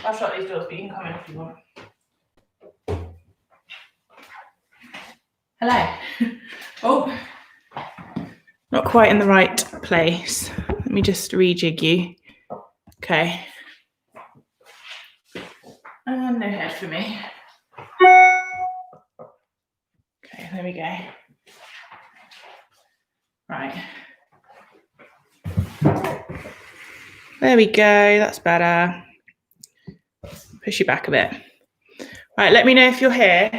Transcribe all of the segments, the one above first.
I'll shut these doors, but you can come in if you want. Hello. Oh, not quite in the right place. Let me just rejig you. Okay. And no head for me. Okay, there we go. Right. There we go, that's better. Push you back a bit. Right, let me know if you're here.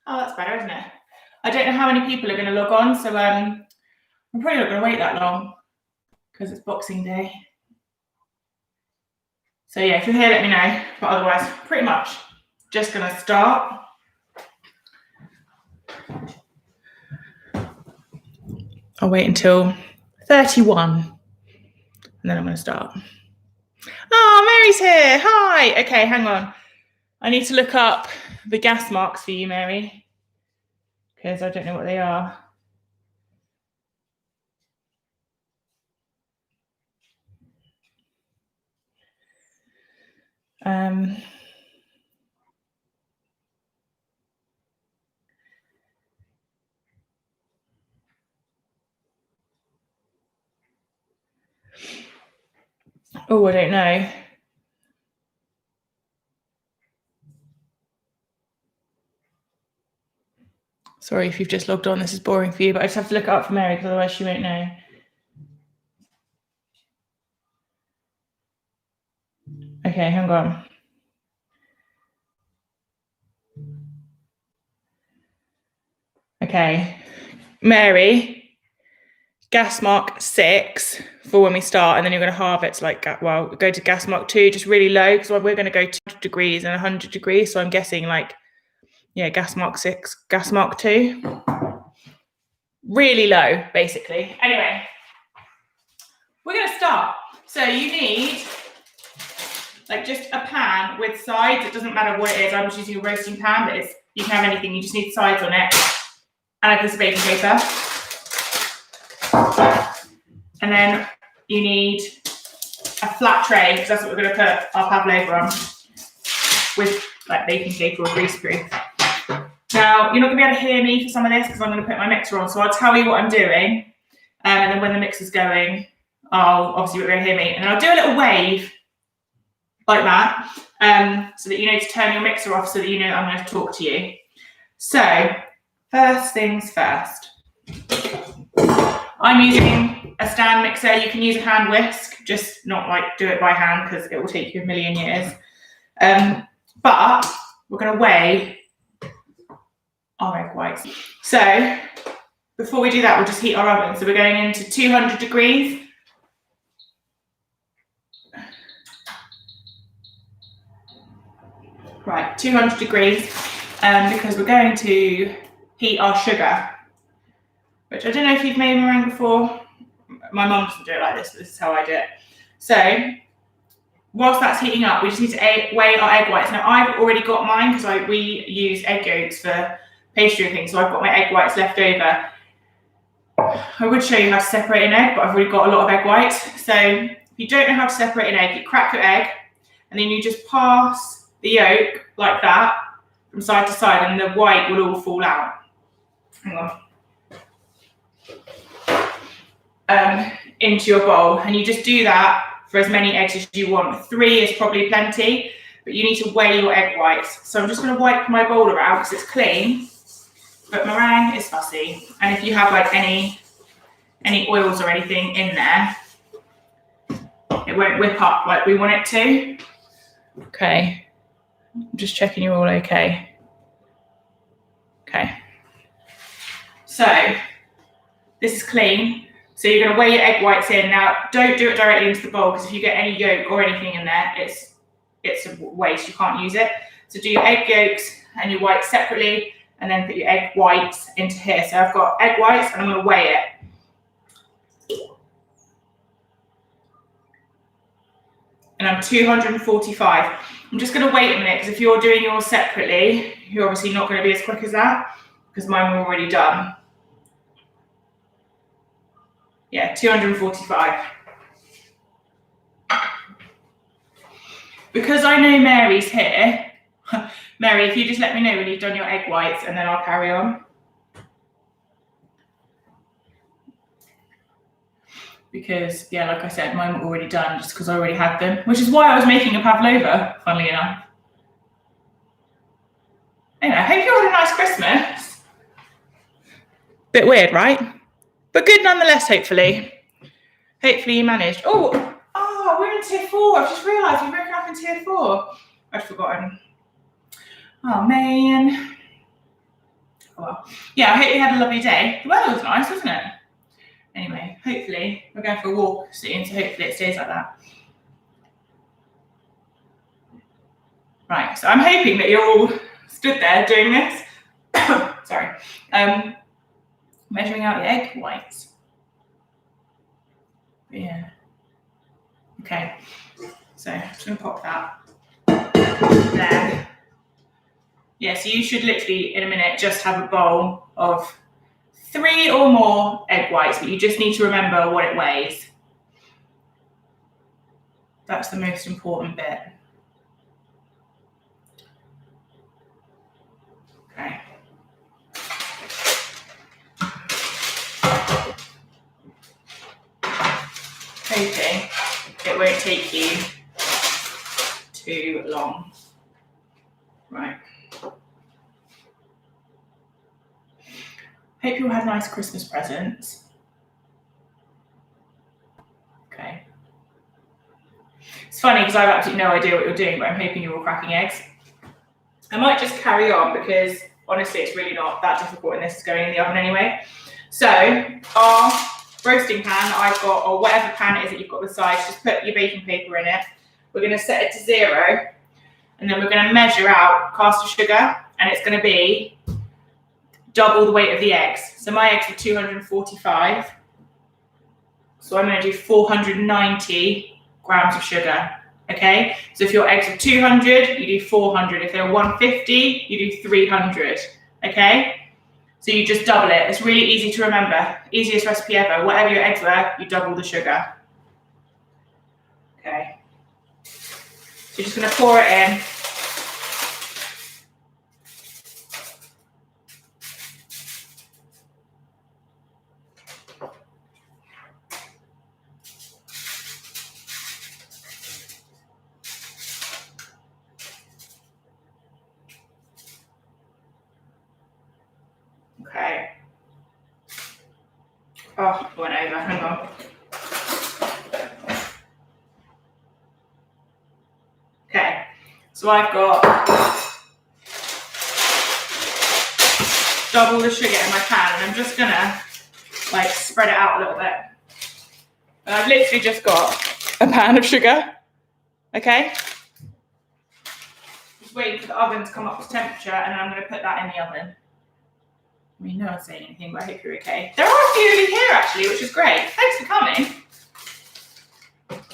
Oh, that's better, isn't it? I don't know how many people are going to log on, so I'm probably not going to wait that long because it's Boxing Day. So yeah, if you're here, let me know. But otherwise, pretty much just going to start. I'll wait until 31 and then I'm going to start. Oh, Mary's here. Hi. Okay, hang on. I need to look up the gas marks for you, Mary, because I don't know what they are. Oh, I don't know. Sorry if you've just logged on, this is boring for you, but I just have to look it up for Mary because otherwise she won't know. Okay, hang on. Okay, Mary, gas mark 6 for when we start, and then you're going to halve it to like, well, go to gas mark 2, just really low, because we're going to go 200 degrees and 100 degrees, so I'm guessing like, yeah, gas mark 6, gas mark 2. Really low, basically. Anyway, we're going to start. So you need like just a pan with sides. It doesn't matter what it is. I'm just using a roasting pan, but you can have anything. You just need sides on it. And a piece of baking paper. And then you need a flat tray, because that's what we're going to put our pavlova on, with like baking paper or greaseproof. Now, you're not going to be able to hear me for some of this because I'm going to put my mixer on, so I'll tell you what I'm doing, and then when the mixer's going, obviously you're going to hear me, and then I'll do a little wave like that, so that you know to turn your mixer off, so that you know I'm going to talk to you. So, first things first. I'm using a stand mixer. You can use a hand whisk, just not like do it by hand because it will take you a million years. But we're going to weigh our egg whites. So before we do that, we'll just heat our oven. So we're going into 200 degrees. Right, 200 degrees, because we're going to heat our sugar, which I don't know if you've made meringue before. My mum doesn't do it like this, but this is how I do it. So whilst that's heating up, we just need to weigh our egg whites. Now I've already got mine because we use egg yolks for pastry and things, so I've got my egg whites left over. I would show you how to separate an egg, but I've already got a lot of egg whites. So if you don't know how to separate an egg, you crack your egg and then you just pass the yolk like that from side to side, and the white will all fall out. Hang on. Into your bowl, and you just do that for as many eggs as you want. 3 is probably plenty, but you need to weigh your egg whites. So I'm just going to wipe my bowl around because it's clean, but meringue is fussy. And if you have like any oils or anything in there, it won't whip up like we want it to. Okay, I'm just checking you're all okay. Okay, so this is clean. So you're going to weigh your egg whites in. Now, don't do it directly into the bowl, because if you get any yolk or anything in there, it's a waste. You can't use it. So do your egg yolks and your whites separately, and then put your egg whites into here. So I've got egg whites, and I'm going to weigh it. And I'm 245. I'm just going to wait a minute, because if you're doing yours separately, you're obviously not going to be as quick as that, because mine were already done. Yeah, 245. because I know Mary's here, Mary, if you just let me know when you've done your egg whites and then I'll carry on. Because, yeah, like I said, mine were already done just because I already had them, which is why I was making a pavlova, funnily enough. Anyway, I hope you all had a nice Christmas. Bit weird, right? But good nonetheless, hopefully. Hopefully you managed. Oh, we're in tier 4. I've just realised we've broken up in tier 4. I'd forgotten. Oh, man. Oh, well. Yeah, I hope you had a lovely day. The weather was nice, wasn't it? Anyway, hopefully, we're going for a walk soon, so hopefully it stays like that. Right, so I'm hoping that you're all stood there doing this. Sorry. Measuring out your egg whites. Yeah. Okay, so I'm just going to pop that there. Yeah, so you should literally, in a minute, just have a bowl of 3 or more egg whites, but you just need to remember what it weighs. That's the most important bit. Okay. Hoping it won't take you too long. Right. Hope you all had nice Christmas presents. Okay. It's funny because I have absolutely no idea what you're doing, but I'm hoping you're all cracking eggs. I might just carry on because honestly it's really not that difficult and this is going in the oven anyway. So our roasting pan I've got, or whatever pan it is that you've got beside, just put your baking paper in it. We're going to set it to 0 and then we're going to measure out caster sugar and it's going to be double the weight of the eggs. So my eggs were 245. So I'm going to do 490 grams of sugar. Okay, so if your eggs are 200, you do 400. If they're 150, you do 300. Okay, so you just double it. It's really easy to remember. Easiest recipe ever. Whatever your eggs were, you double the sugar. Okay, so you're just going to pour it in. Okay. Oh, it went over. Hang on. Okay, so I've got double the sugar in my pan, and I'm just gonna like spread it out a little bit. And I've literally just got a pan of sugar. Okay. Just waiting for the oven to come up to temperature, and then I'm gonna put that in the oven. I mean, no one's saying anything, but I hope you're okay. There are a few of you here actually, which is great. Thanks for coming.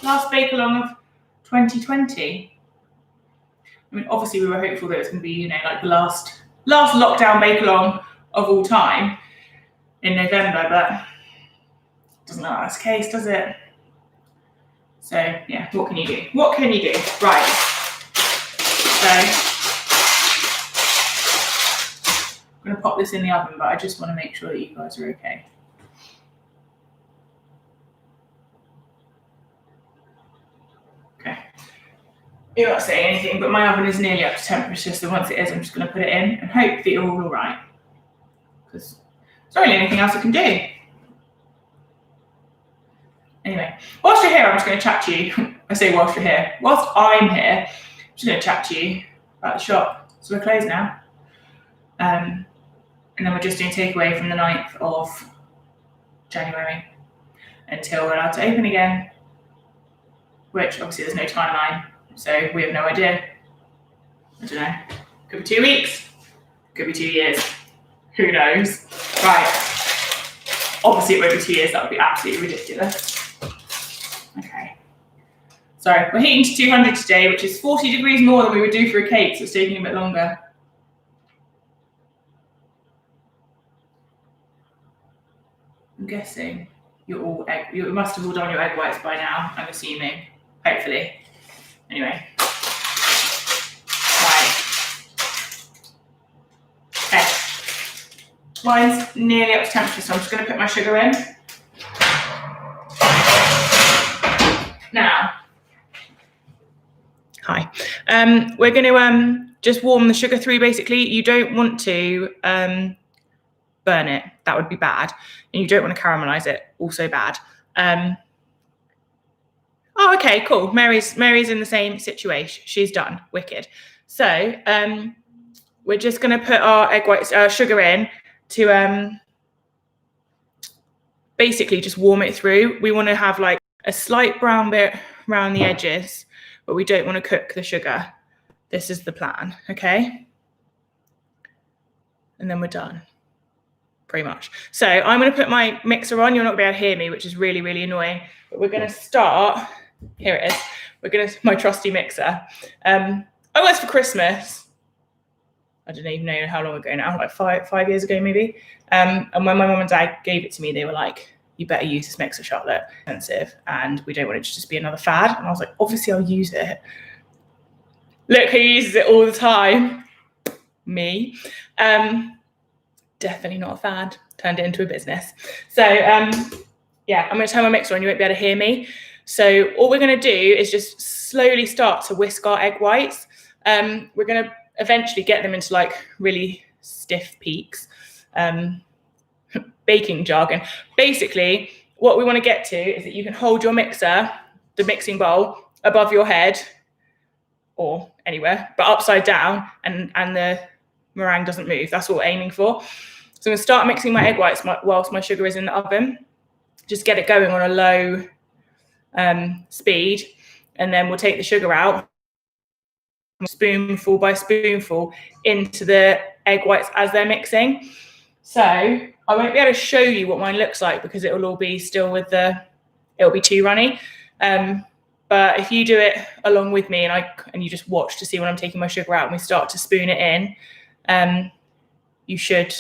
Last bake-along of 2020. I mean, obviously we were hopeful that it was going to be, you know, like the last lockdown bake-along of all time in November, but it doesn't look like that's the case, does it? So, yeah, what can you do? What can you do? Right. So, I'm going to pop this in the oven, but I just want to make sure that you guys are okay. Okay. You're not saying anything, but my oven is nearly up to temperature, so once it is, I'm just going to put it in and hope that you're all right. Because there's not really anything else I can do. Anyway, whilst you're here, I'm just going to chat to you. I say whilst you're here. Whilst I'm here, I'm just going to chat to you about the shop. So we're closed now. And then we're just doing takeaway from the 9th of January until we're allowed to open again, which obviously there's no timeline, so we have no idea. I don't know. Could be 2 weeks, could be 2 years. Who knows? Right. Obviously it won't be 2 years, that would be absolutely ridiculous. Okay. So we're heating to 200 today, which is 40 degrees more than we would do for a cake, so it's taking a bit longer. I'm guessing you must have all done your egg whites by now, I'm assuming, hopefully. Anyway, Mine's nearly up to temperature, so I'm just going to put my sugar in. Now, hi. We're going to just warm the sugar through, basically. You don't want to burn it. That would be bad. And you don't want to caramelize it. Also bad. Oh, okay, cool. Mary's in the same situation. She's done. Wicked. So we're just going to put our egg whites, sugar in to basically just warm it through. We want to have like a slight brown bit around the edges, but we don't want to cook the sugar. This is the plan, okay? And then we're done, pretty much. So I'm going to put my mixer on. You're not going to be able to hear me, which is really, really annoying. But we're going to start. Here it is. We're going to, my trusty mixer. I was for Christmas. I don't even know how long ago now, like five years ago maybe. And when my mum and dad gave it to me, they were like, you better use this mixer, Charlotte. It's expensive, and we don't want it to just be another fad. And I was like, obviously I'll use it. Look who uses it all the time. Me. Definitely not a fad. Turned it into a business. So yeah, I'm going to turn my mixer on. You won't be able to hear me. So all we're going to do is just slowly start to whisk our egg whites. We're going to eventually get them into like really stiff peaks. Baking jargon. Basically, what we want to get to is that you can hold your mixer, the mixing bowl, above your head or anywhere, but upside down, and the meringue doesn't move. That's what we're aiming for. So I'm going to start mixing my egg whites whilst my sugar is in the oven. Just get it going on a low speed, and then we'll take the sugar out, spoonful by spoonful, into the egg whites as they're mixing. So I won't be able to show you what mine looks like because it will all be still with it'll be too runny. But if you do it along with me and you just watch to see when I'm taking my sugar out and we start to spoon it in, you should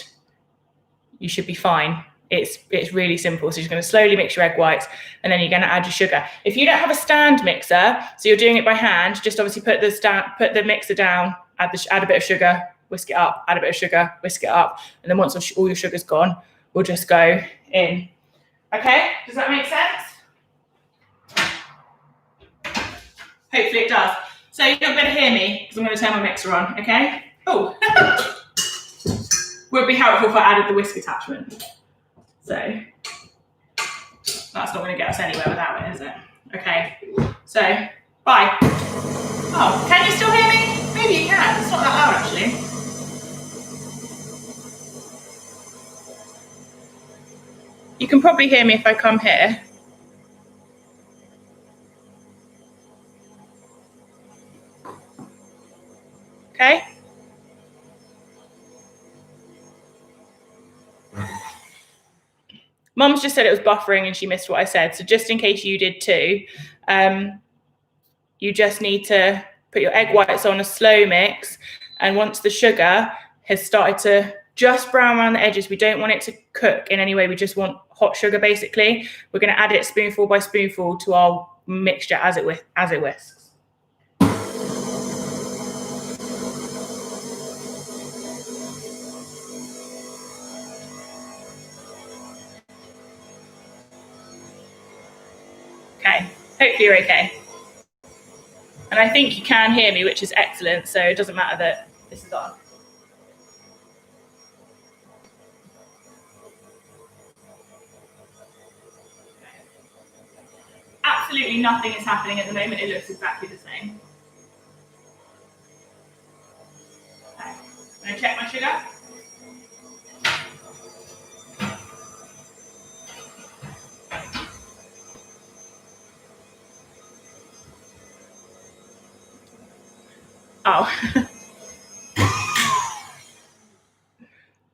be fine. It's really simple. So you're going to slowly mix your egg whites, and then you're going to add your sugar. If you don't have a stand mixer, so you're doing it by hand, just obviously put the mixer down, add a bit of sugar, whisk it up, add a bit of sugar, whisk it up, and then once all your sugar's gone, we'll just go in. Okay, does that make sense? Hopefully it does. So you're not going to hear me because I'm going to turn my mixer on, okay? Oh, would be helpful if I added the whisk attachment. So that's not going to get us anywhere without it, is it? Okay, so bye. Oh, can you still hear me? Maybe you can. It's not that loud actually. You can probably hear me if I come here. Okay. Mum's just said it was buffering and she missed what I said. So just in case you did too, you just need to put your egg whites on a slow mix. And once the sugar has started to just brown around the edges, we don't want it to cook in any way. We just want hot sugar, basically. We're going to add it spoonful by spoonful to our mixture as it whisks. Okay, hopefully you're okay. And I think you can hear me, which is excellent. So it doesn't matter that this is on. Absolutely nothing is happening at the moment. It looks exactly the same. Okay, I'm going to check my sugar. Oh.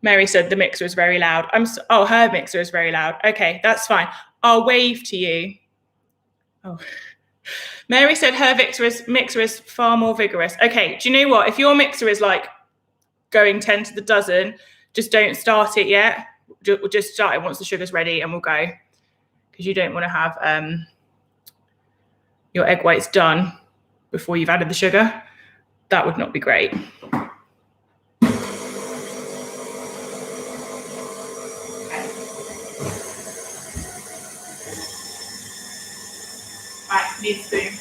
Mary said the mixer is very loud. Oh, her mixer is very loud. Okay, that's fine. I'll wave to you. Oh. Mary said her mixer is far more vigorous. Okay, do you know what? If your mixer is like going 10 to the dozen, just don't start it yet. We'll just start it once the sugar's ready and we'll go. Because you don't want to have your egg whites done before you've added the sugar. That would not be great. Need a spoon.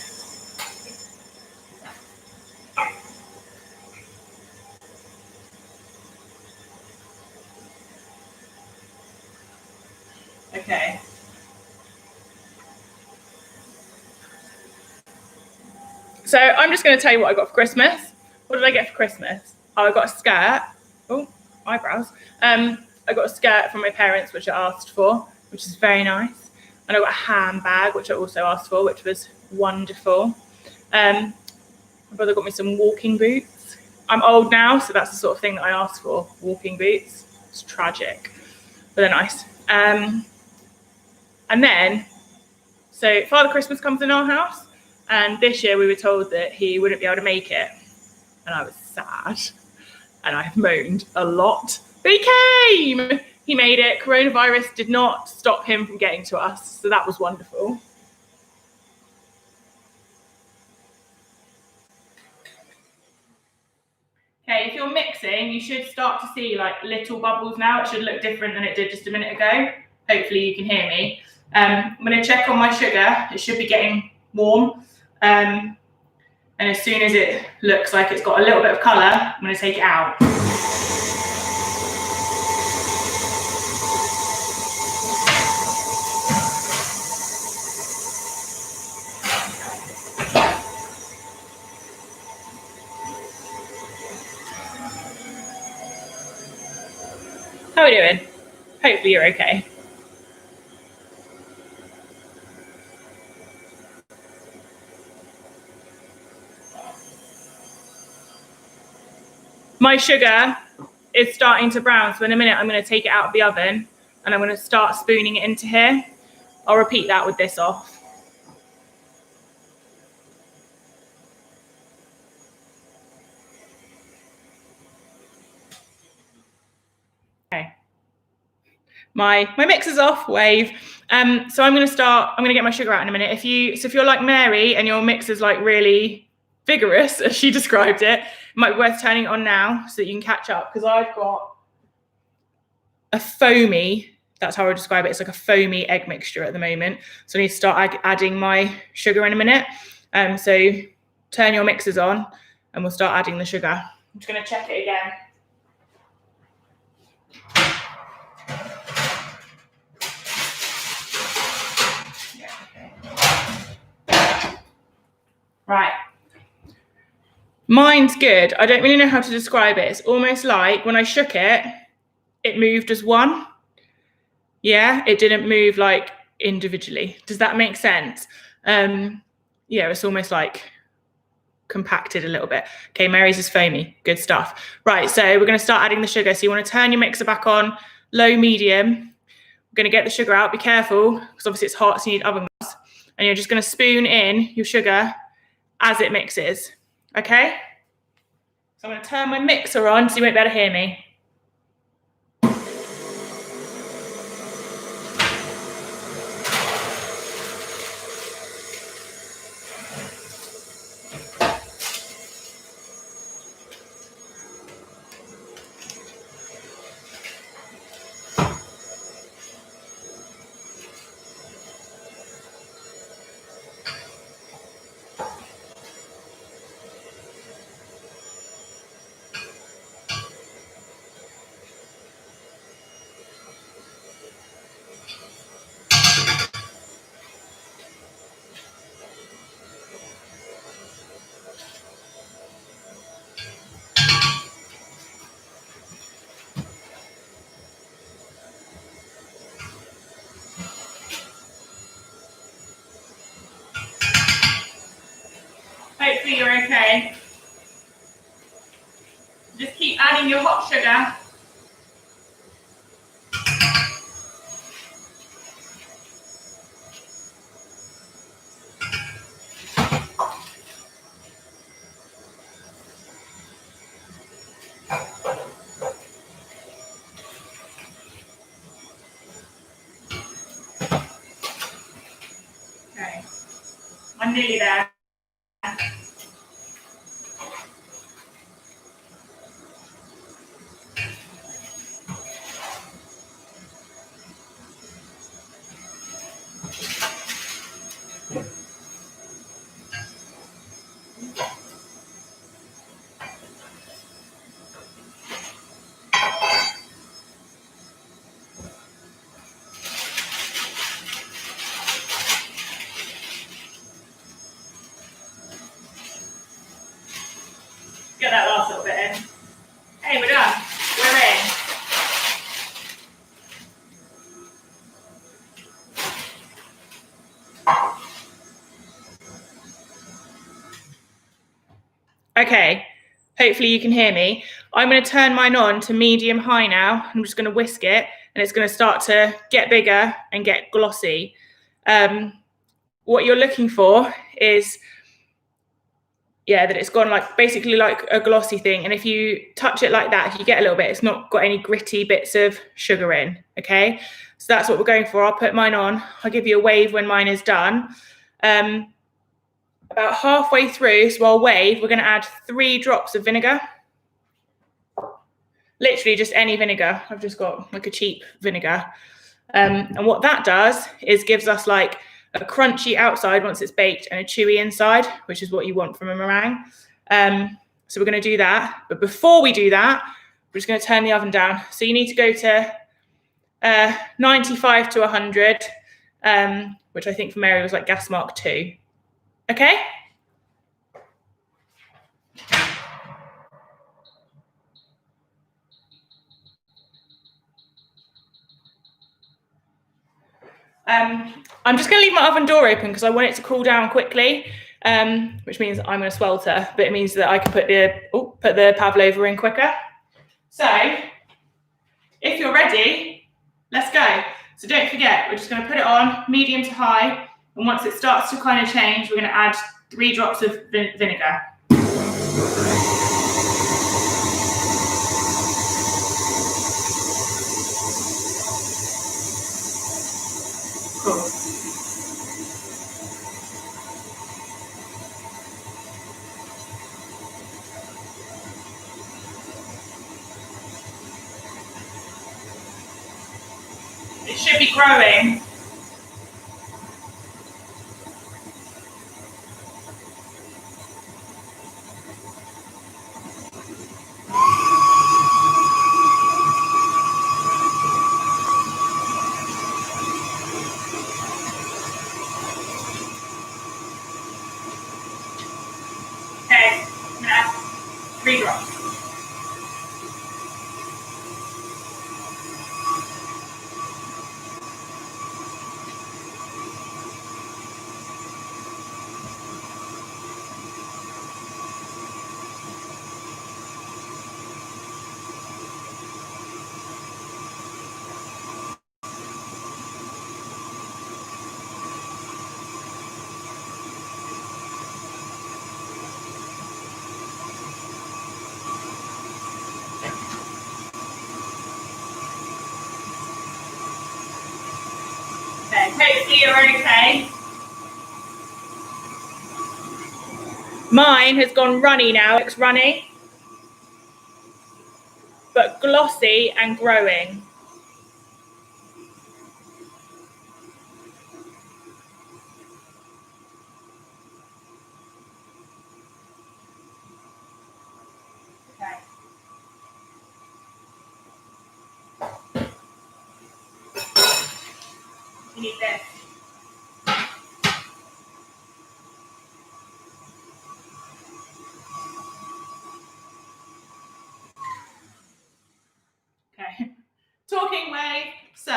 Okay. So I'm just going to tell you what I got for Christmas. What did I get for Christmas? Oh, I got a skirt. Oh, eyebrows. I got a skirt from my parents, which I asked for, which is very nice. And I got a handbag, which I also asked for, which was wonderful. My brother got me some walking boots. I'm old now, so that's the sort of thing that I asked for, walking boots. It's tragic, but they're nice. And then, so Father Christmas comes in our house, and this year we were told that he wouldn't be able to make it. And I was sad, and I moaned a lot. But he came! He made it. Coronavirus did not stop him from getting to us, so that was wonderful. Okay, if you're mixing, you should start to see like little bubbles now. It should look different than it did just a minute ago. Hopefully you can hear me. I'm going to check on my sugar. It should be getting warm. And as soon as it looks like it's got a little bit of colour, I'm going to take it out. How are we doing? Hopefully you're okay. My sugar is starting to brown, so in a minute I'm going to take it out of the oven and I'm going to start spooning it into here. I'll repeat that with this off. Okay. My mixer's off, wave. So I'm going to get my sugar out in a minute. If you're like Mary and your mixer's like really vigorous, as she described it, it might be worth turning it on now so that you can catch up, because I've got a foamy, that's how I would describe it. It's like a foamy egg mixture at the moment. So I need to start adding my sugar in a minute. So turn your mixers on and we'll start adding the sugar. I'm just going to check it again. Right. Mine's good. I don't really know how to describe it. It's almost like when I shook it, it moved as one. Yeah, it didn't move like individually. Does that make sense? Yeah, it's almost like compacted a little bit. Okay, Mary's is foamy. Good stuff. Right, so we're going to start adding the sugar. So you want to turn your mixer back on, low, medium. We're going to get the sugar out. Be careful, because obviously it's hot, so you need oven gloves. And you're just going to spoon in your sugar as it mixes. Okay? So I'm going to turn my mixer on so you won't be able to hear me. Hopefully you're okay. Just keep adding your hot sugar. Okay, I'm nearly there. Get that last little bit in. Hey, we're done. We're in. Okay, hopefully you can hear me. I'm going to turn mine on to medium high now. I'm just going to whisk it, and it's going to start to get bigger and get glossy. What you're looking for is, that it's gone like basically like a glossy thing. And if you touch it like that, if you get a little bit, it's not got any gritty bits of sugar in, okay? So that's what we're going for. I'll put mine on. I'll give you a wave when mine is done. About halfway through, so I'll wave, we're going to add 3 drops of vinegar. Literally just any vinegar. I've just got like a cheap vinegar. And what that does is gives us like a crunchy outside once it's baked and a chewy inside, which is what you want from a meringue. So we're going to do that. But before we do that, we're just going to turn the oven down. So you need to go to 95 to 100, which I think for Mary was like gas mark 2. Okay? I'm just going to leave my oven door open because I want it to cool down quickly, which means I'm going to swelter, but it means that I can put the pavlova in quicker. So, if you're ready, let's go. So don't forget, we're just going to put it on medium to high, and once it starts to kind of change, we're going to add 3 drops of vinegar. Cool. It should be growing. Okay, I'm gonna add 3 drops. Hopefully you're okay. Mine has gone runny now. It's runny, but glossy and growing. Okay. You need this. Okay. Talking way. So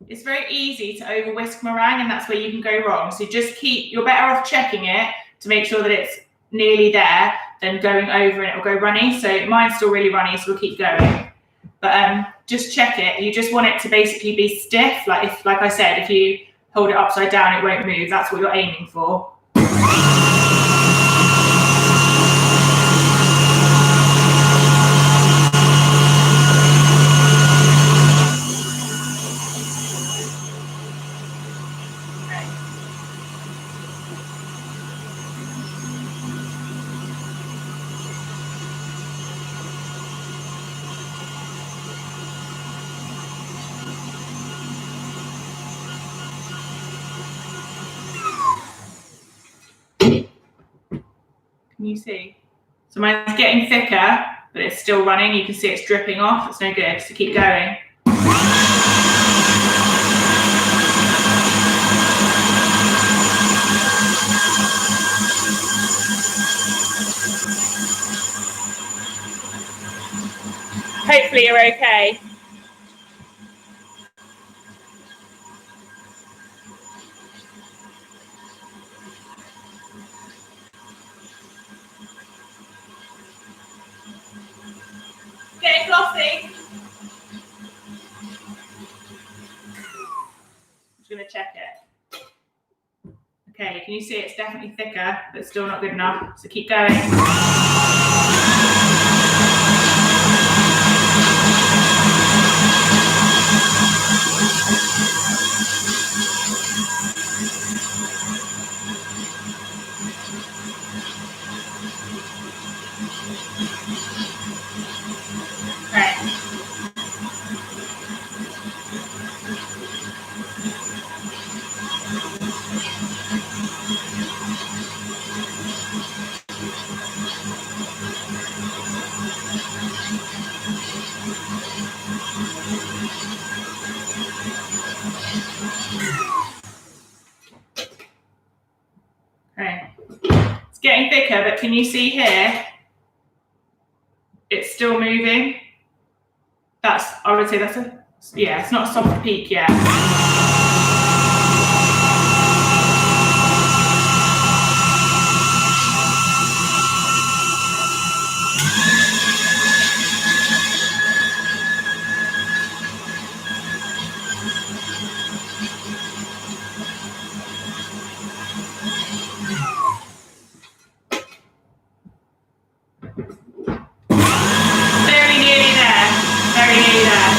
it's very easy to over whisk meringue, and that's where you can go wrong. So you're better off checking it to make sure that it's nearly there than going over and it'll go runny. So mine's still really runny, so we'll keep going. But just check it. You just want it to basically be stiff. Like I said, if you hold it upside down, it won't move. That's what you're aiming for. Can you see? So mine's getting thicker, but it's still running. You can see it's dripping off. It's no good, so keep going. hopefully you're okay. Getting glossy. I'm just going to check it. Okay, can you see it's definitely thicker, but still not good enough, so keep going. Okay, it's getting thicker, but can you see here? It's still moving. I would say that's it's not a soft peak yet. Very nearly there. Very nearly there.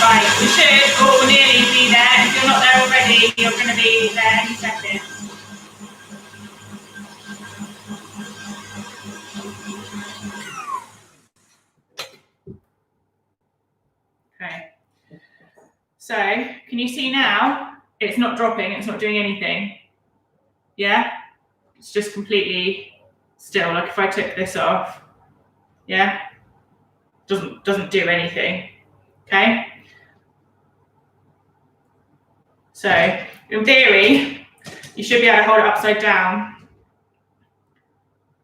Right, you should all nearly be there. If you're not there already, you're going to be there any second. Okay. So, can you see now? It's not dropping, it's not doing anything. Yeah? It's just completely still. Like if I took this off, yeah? Doesn't do anything. Okay? So, in theory, you should be able to hold it upside down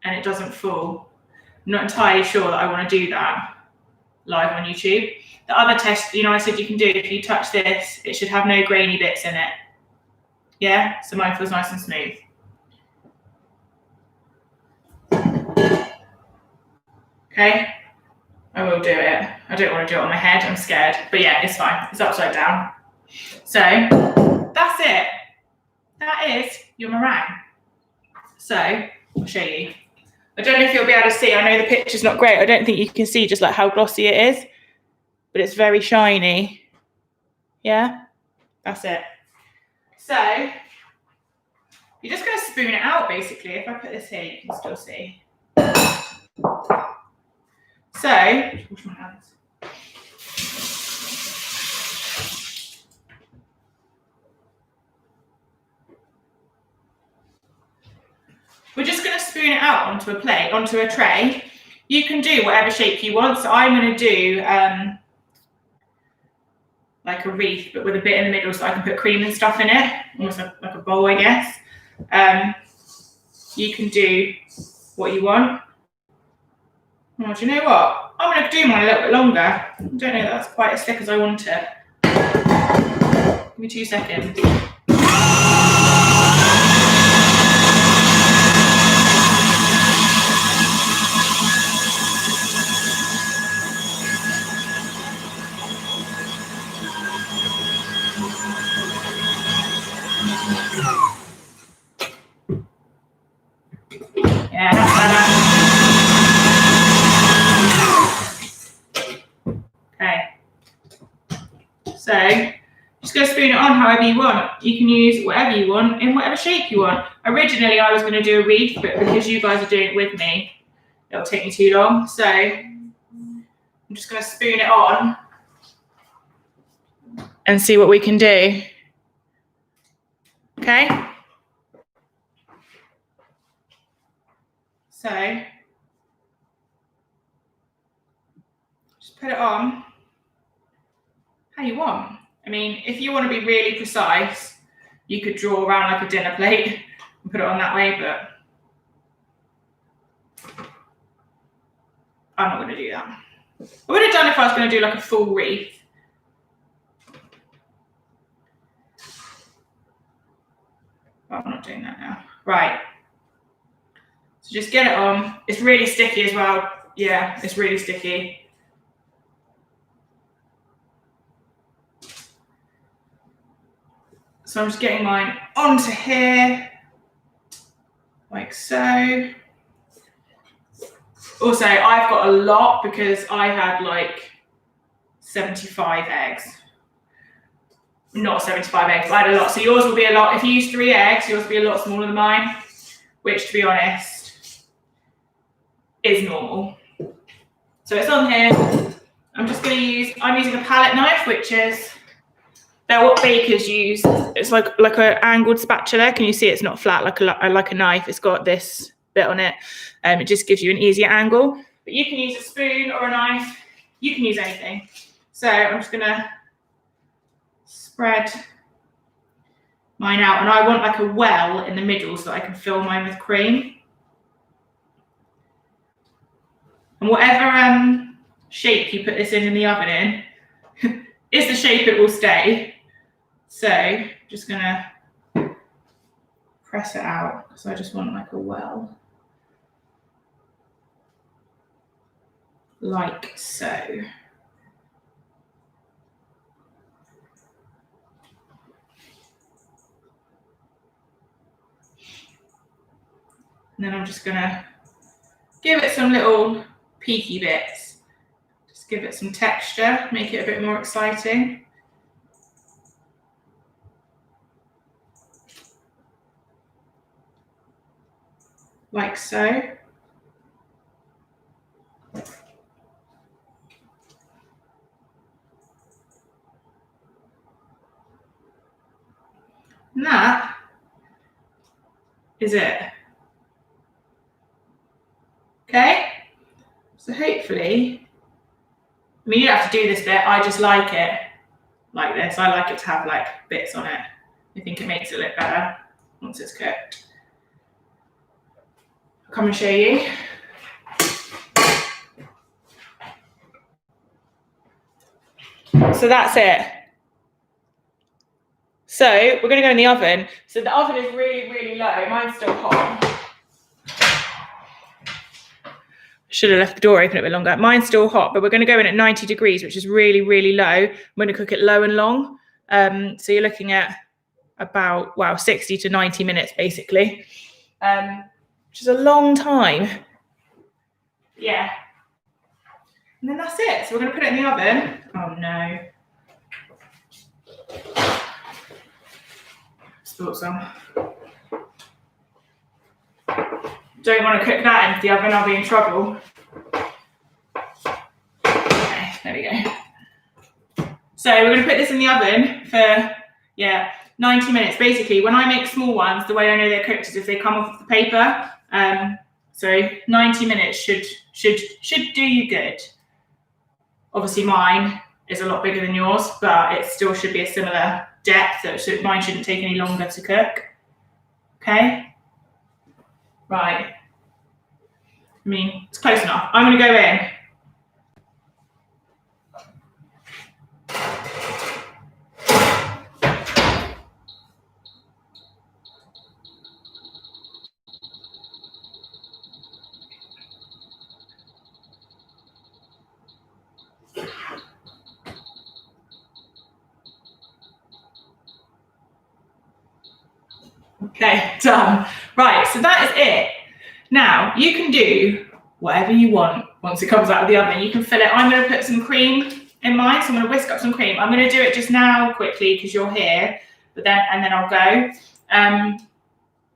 and it doesn't fall. I'm not entirely sure that I want to do that live on YouTube. The other test, I said you can do, if you touch this, it should have no grainy bits in it. Yeah? So mine feels nice and smooth. Okay? I will do it. I don't want to do it on my head, I'm scared. But yeah, it's fine. It's upside down. So, that's it. That is your meringue. So, I'll show you. I don't know if you'll be able to see. I know the picture's not great. I don't think you can see just like how glossy it is. But it's very shiny. Yeah? That's it. So, you're just going to spoon it out, basically. If I put this here, you can still see. So, wash my hands. We're just going to spoon it out onto a plate, onto a tray. You can do whatever shape you want. So I'm going to do like a wreath, but with a bit in the middle so I can put cream and stuff in it, almost like a bowl, I guess. You can do what you want. Oh, do you know what? I'm going to do mine a little bit longer. I don't know that that's quite as thick as I want it. Give me 2 seconds. Yeah, that's better. Okay. So, just go spoon it on however you want. You can use whatever you want in whatever shape you want. Originally, I was going to do a wreath, but because you guys are doing it with me, it'll take me too long. So, I'm just going to spoon it on. and see what we can do. Okay? So, just put it on how you want. I mean, if you want to be really precise, you could draw around like a dinner plate and put it on that way, but I'm not going to do that. I would have done if I was going to do like a full wreath. But I'm not doing that now. Right. So just get it on. It's really sticky as well. Yeah, it's really sticky. So I'm just getting mine onto here, like so. Also, I've got a lot because I had like 75 eggs. Not 75 eggs, but I had a lot. So yours will be a lot. If you use 3 eggs, yours will be a lot smaller than mine, which, to be honest, is normal. So it's on here. I'm using a palette knife, which is, they're what bakers use. It's like an angled spatula. Can you see it's not flat like a knife? It's got this bit on it. It just gives you an easier angle. But you can use a spoon or a knife. You can use anything. So I'm just gonna spread mine out, and I want like a well in the middle so that I can fill mine with cream. And whatever shape you put this in the oven in is the shape it will stay. So just gonna press it out because I just want like a well. Like so. And then I'm just gonna give it some little peaky bits. Just give it some texture, make it a bit more exciting. Like so. And that is it. Okay? So hopefully, I mean, you don't have to do this bit, I just like it like this. I like it to have like bits on it. I think it makes it look better once it's cooked. I'll come and show you. So that's it. So we're going to go in the oven. So the oven is really, really low. Mine's still hot. Should have left the door open a bit longer. Mine's still hot, but we're going to go in at 90 degrees, which is really, really low. I'm going to cook it low and long. So you're looking at about, 60 to 90 minutes, basically, which is a long time. Yeah. And then that's it. So we're going to put it in the oven. Oh, no. Spilled some. Don't want to cook that into the oven, I'll be in trouble. Okay, there we go. So we're going to put this in the oven for, 90 minutes. Basically, when I make small ones, the way I know they're cooked is if they come off of the paper. So 90 minutes should do you good. Obviously, mine is a lot bigger than yours, but it still should be a similar depth, so mine shouldn't take any longer to cook. Okay? Right. I mean, it's close enough. I'm going to go in. Okay, done. Right, so that is it. Now, you can do whatever you want once it comes out of the oven. You can fill it. I'm going to put some cream in mine, so I'm going to whisk up some cream. I'm going to do it just now quickly because you're here, and then I'll go.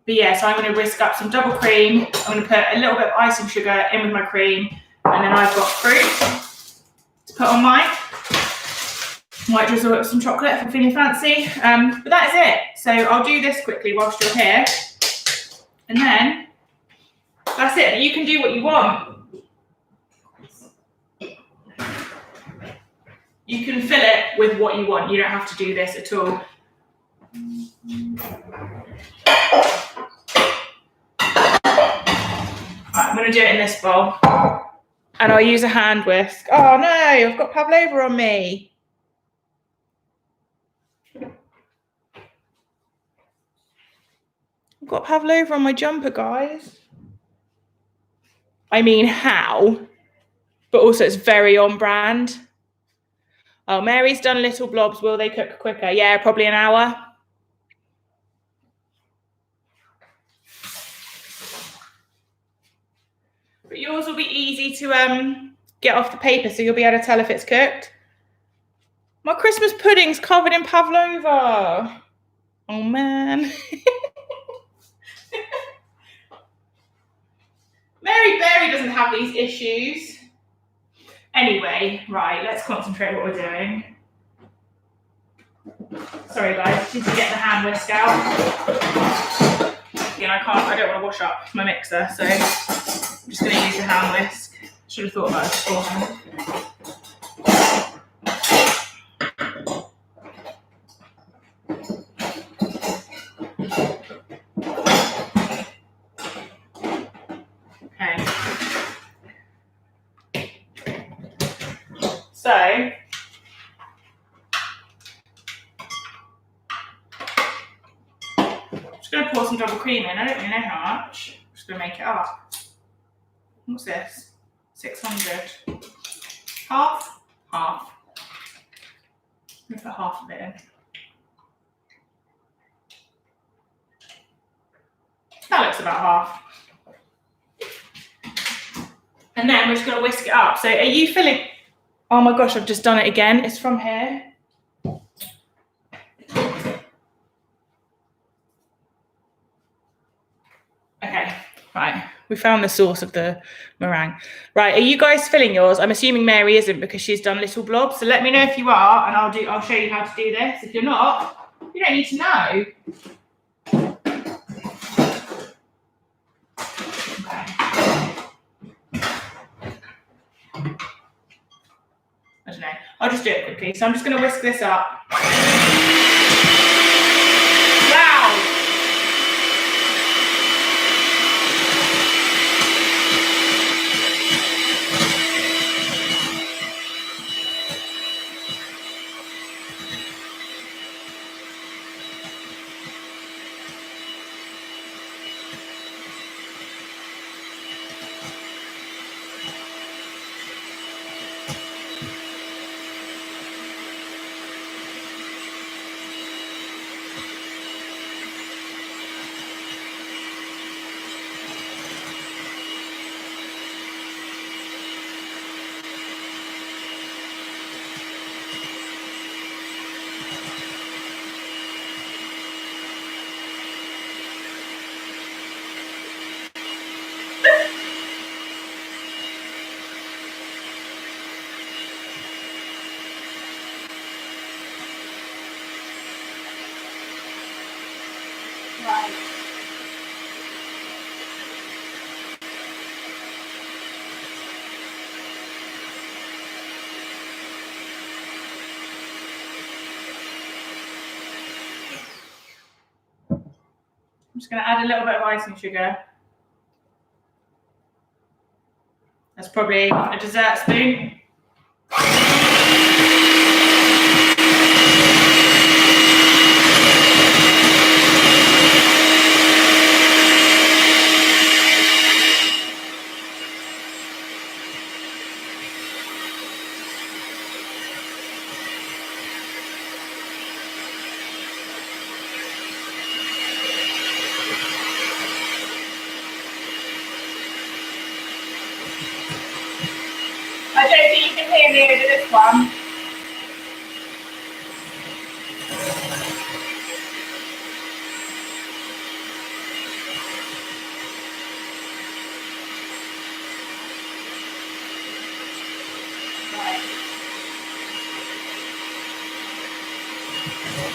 But yeah, so I'm going to whisk up some double cream. I'm going to put a little bit of icing sugar in with my cream, and then I've got fruit to put on mine. Might drizzle up some chocolate if I'm feeling fancy. But that is it. So I'll do this quickly whilst you're here. And then that's it. You can do what you want. You can fill it with what you want. You don't have to do this at all. Right, I'm going to do it in this bowl. And I'll use a hand whisk. Oh no, I've got pavlova on me. I've got pavlova on my jumper, guys. I mean, how? But also it's very on brand. Oh, Mary's done little blobs. Will they cook quicker? Yeah, probably an hour. But yours will be easy to get off the paper, so you'll be able to tell if it's cooked. My Christmas pudding's covered in pavlova. Oh, man. Mary Berry doesn't have these issues. Anyway, right, let's concentrate what we're doing. Sorry, guys, just need to get the hand whisk out. Again, I don't want to wash up my mixer, so I'm just going to use the hand whisk. Should have thought about it beforehand. Okay. So, I'm just going to pour some double cream in. I don't really know how much. I'm just going to make it up. What's this? 600. Half? Half. I'm going to put half of it in. That looks about half. And then we're just going to whisk it up. So are you feeling... Oh my gosh, I've just done it again. It's from here. Okay, right. We found the source of the meringue. Right, are you guys filling yours? I'm assuming Mary isn't because she's done little blobs. So let me know if you are, and I'll show you how to do this. If you're not, you don't need to know. I don't know. I'll just do it quickly. So I'm just going to whisk this up. Wow! Right. I'm just going to add a little bit of icing sugar. That's probably a dessert spoon. I don't think you can hear me over this one. Right.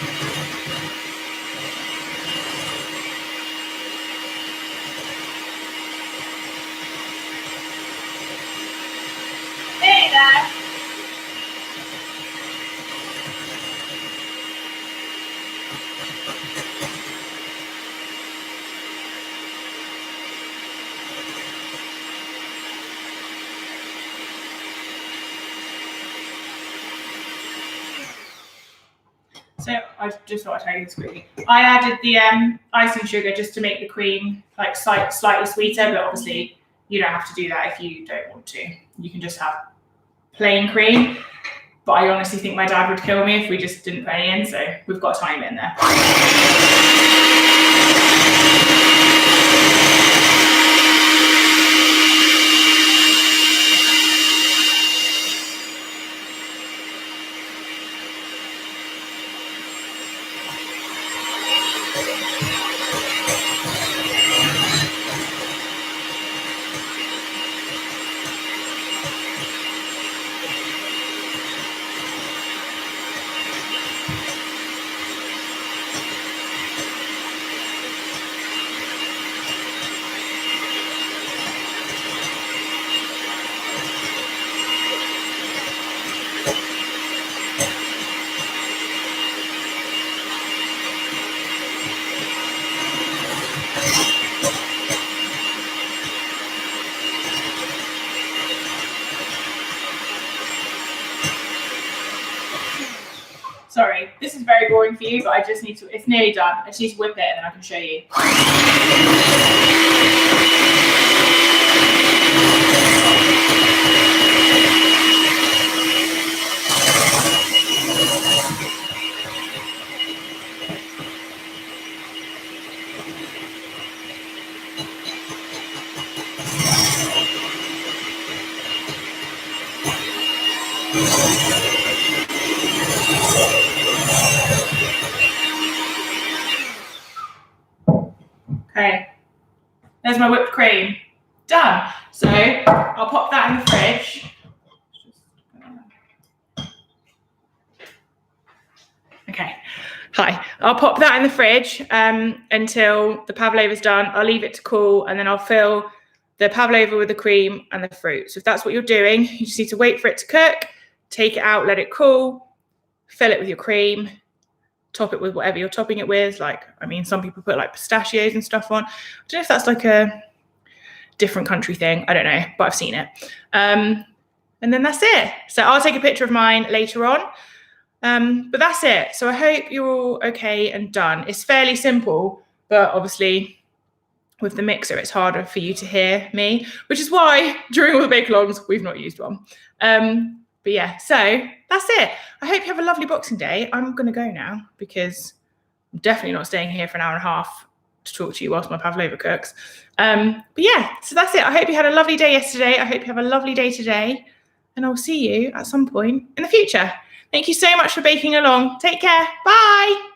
Hey there. So I just thought I'd tell you this quickly. I added the icing sugar just to make the cream like slightly sweeter, but obviously you don't have to do that if you don't want to. You can just have plain cream. But I honestly think my dad would kill me if we just didn't put any in, so we've got time in there. Sorry, this is very boring for you, but I just need to, it's nearly done. I just need to whip it and then I can show you. Okay, there's my whipped cream. Done. So I'll pop that in the fridge. Okay, hi. I'll pop that in the fridge until the pavlova's done. I'll leave it to cool and then I'll fill the pavlova with the cream and the fruit. So if that's what you're doing, you just need to wait for it to cook, take it out, let it cool, fill it with your cream, top it with whatever you're topping it with. Like, I mean, some people put like pistachios and stuff on. I don't know if that's like a different country thing. I don't know, but I've seen it. And then that's it. So I'll take a picture of mine later on. But that's it. So I hope you're all okay and done. It's fairly simple, but obviously with the mixer, it's harder for you to hear me, which is why during all the bake-alongs, we've not used one. But yeah, so that's it. I hope you have a lovely Boxing Day. I'm going to go now because I'm definitely not staying here for an hour and a half to talk to you whilst my pavlova cooks. But yeah, so that's it. I hope you had a lovely day yesterday. I hope you have a lovely day today. And I'll see you at some point in the future. Thank you so much for baking along. Take care. Bye.